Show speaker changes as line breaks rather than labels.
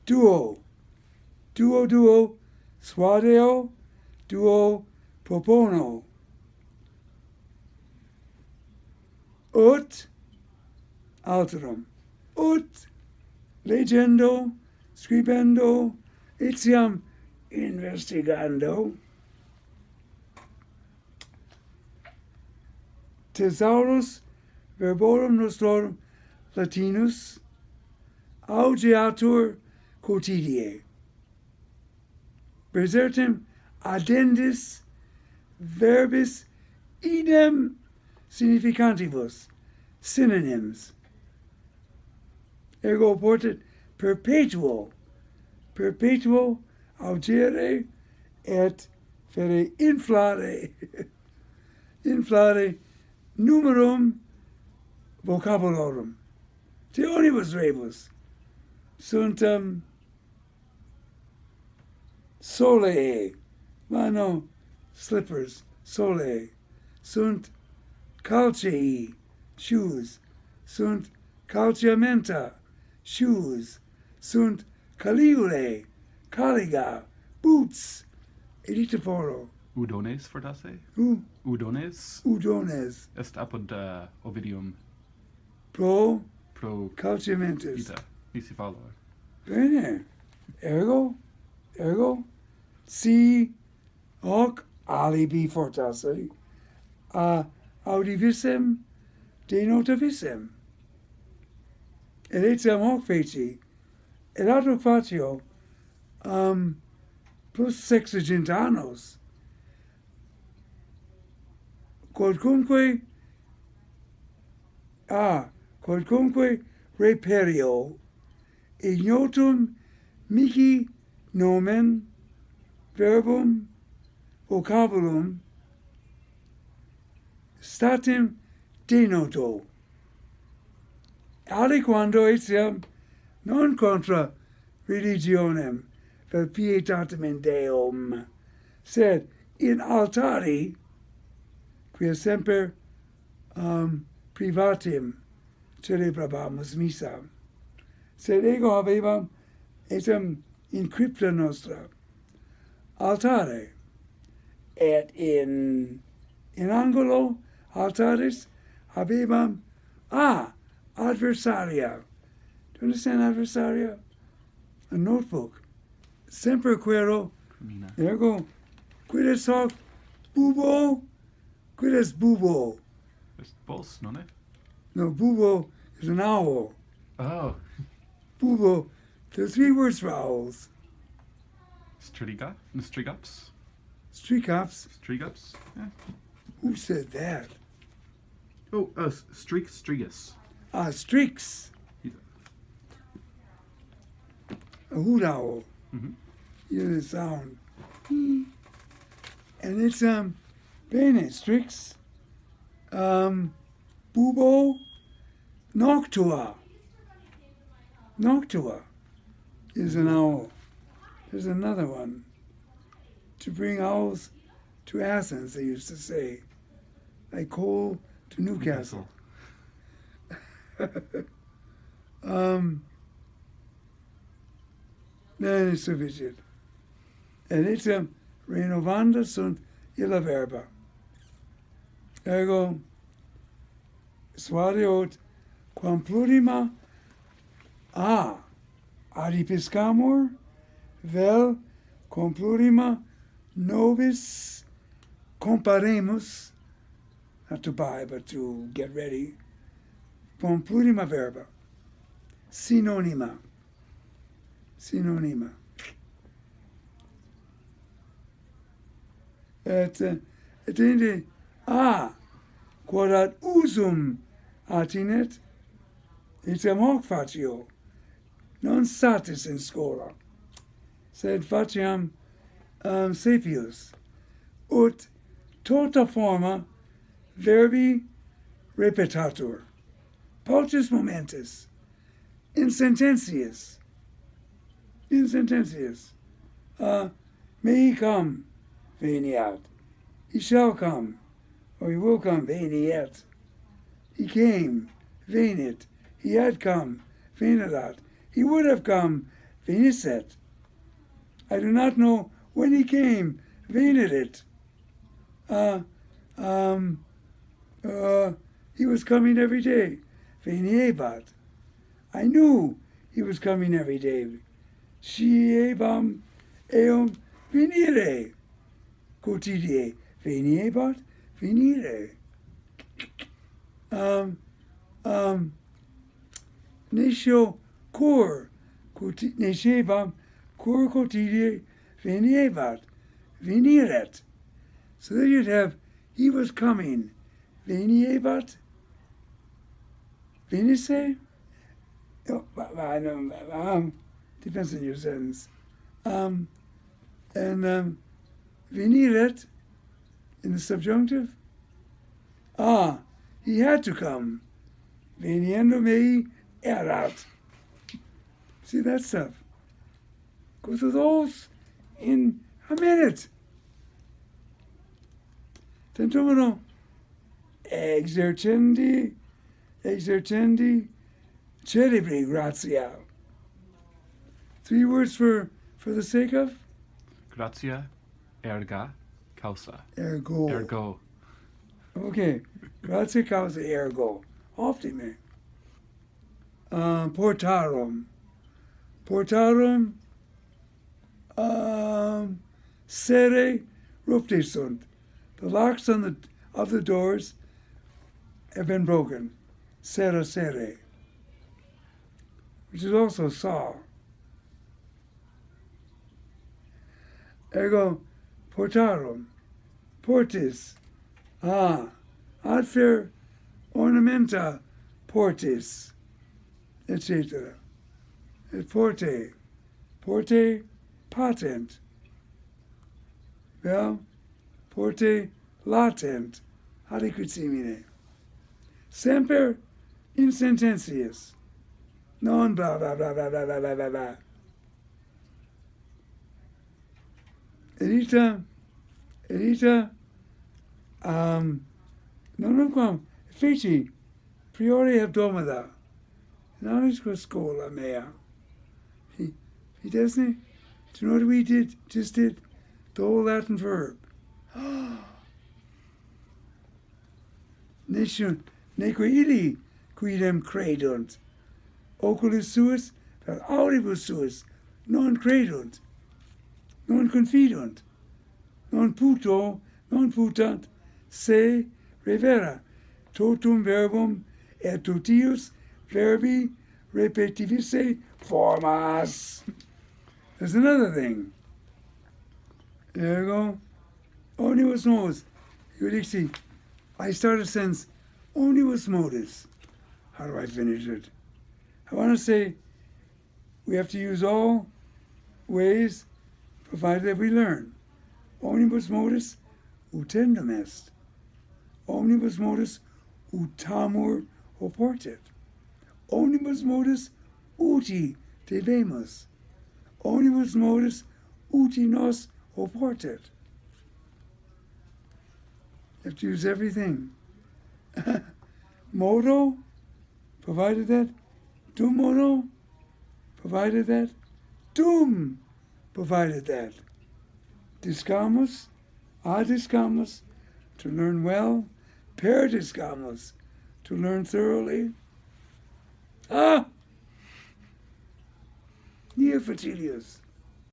duo, duo, suadeo, duo, propono. Ut alterum, ut legendo, scribendo, etiam investigando. Thesaurus verborum nostrorum Latinus augeatur quotidie. Presertim addendis verbis idem significantibus synonyms. Ergo portet perpetuo augere et fere inflare numerum vocabularum. Theonibus rebus sunt soleae, mano slippers, soleae, sunt calcei, shoes, sunt calciamenta, shoes, sunt caliulae, caliga, boots, editaforo.
Udones fortasse? Udones?
Udones.
Est apud Ovidium
Pro
pro
calciamentis.
ita, nisi fallor.
Bene. Ergo, si hoc alibi fortasse, audivisem denotavisem. Et etiam hoc feci, et ad hoc fatio, plus sexagint annos, quodcumque reperio ignotum mihi nomen verbum vocabulum statim denoto, aliquando etiam non contra religionem vel pietatem in Deum, sed in altari quia semper privatim celebrabamus missam. Sed ego habebam etam in crypta nostra altare, et in angulo altaris habebam adversaria. Do you understand adversaria? A notebook. Semper quero, ergo, quid est hoc bubo? Quid est bubo?
Est bos, non est?
No, bubo is an owl.
Oh.
Bubo, there are 3 words for owls.
Strigops?
Streakops.
Strigops? Yeah.
Who said that?
Oh, strigus.
Streaks. A hoot owl.
Mm-hmm.
You hear the sound. And it's, bene, strix. Bubo, noctua. Noctua is an owl. There's another one. To bring owls to Athens, they used to say. Like coal to Newcastle. Then it's sufficient. Et etiam renovanda sunt illa verba. Ergo, suadeot quam plurima adipiscamur, vel quam plurima nobis comparemus, not to buy, but to get ready, quam plurima verba, synonyma. Et inde, quod ad usum attinet, etiam hoc fatio, non satis in schola, sed faciam sapius, ut tota forma verbi repetatur, paucis momentis, in sententias, may he come, veniat, he shall come, or he will come, veniet, he came, venit, he had come, venerat, he would have come, Venisset. I do not know when he came. Venedit. He was coming every day. Veniebat. I knew he was coming every day. Sievam eum venire. Quotidie. Veniebat. Venire. Nescio cor. Nescevam cor quotidie. Veniebat. Veniret. So then you'd have, he was coming. Veniebat. Venice? Oh, depends on your sentence. Veniret in the subjunctive. He had to come. Veniendo mei erat. See that stuff? Go through those in a minute. Tentumino exercendi, cerebri gratia. 3 words for the sake of?
Gratia, erga, causa.
Ergo.
Ergo.
Okay. Gratia causa ergo. Optime. Portarum. Portarum sere rupte sunt. The locks of the doors have been broken. Sere sere. Which is also saw. Ergo portarum. Portis. Adfer ornamenta portis. Etc. Et porte. Porte patent. Well, porte latent. Adequatsimine. Semper in sententias. Non blah blah blah blah blah blah blah blah blah. Edita, non quam feci priori hebdomada. Nanisco scola mea. He doesn't. Do you know what we just did? The whole Latin verb. Nation, neque illi quidem credunt. Oculus suis, per auribus suis, non credunt, non confidunt, non putant, se revera, totum verbum et totius verbi repetivice formas. There's another thing. There you go. Omnibus modus. You see, I start a sentence, omnibus modus. How do I finish it? I want to say we have to use all ways provided that we learn. Omnibus modus utendum est. Omnibus modus utamur oportet. Omnibus modus uti debemus. Omnibus modus uti nos oportet. You have to use everything. Modo, provided that. Dum modo, provided that. Dum, provided that. Discamus, adiscamus, to learn well. Per discamus, to learn thoroughly. Nia Fatilius.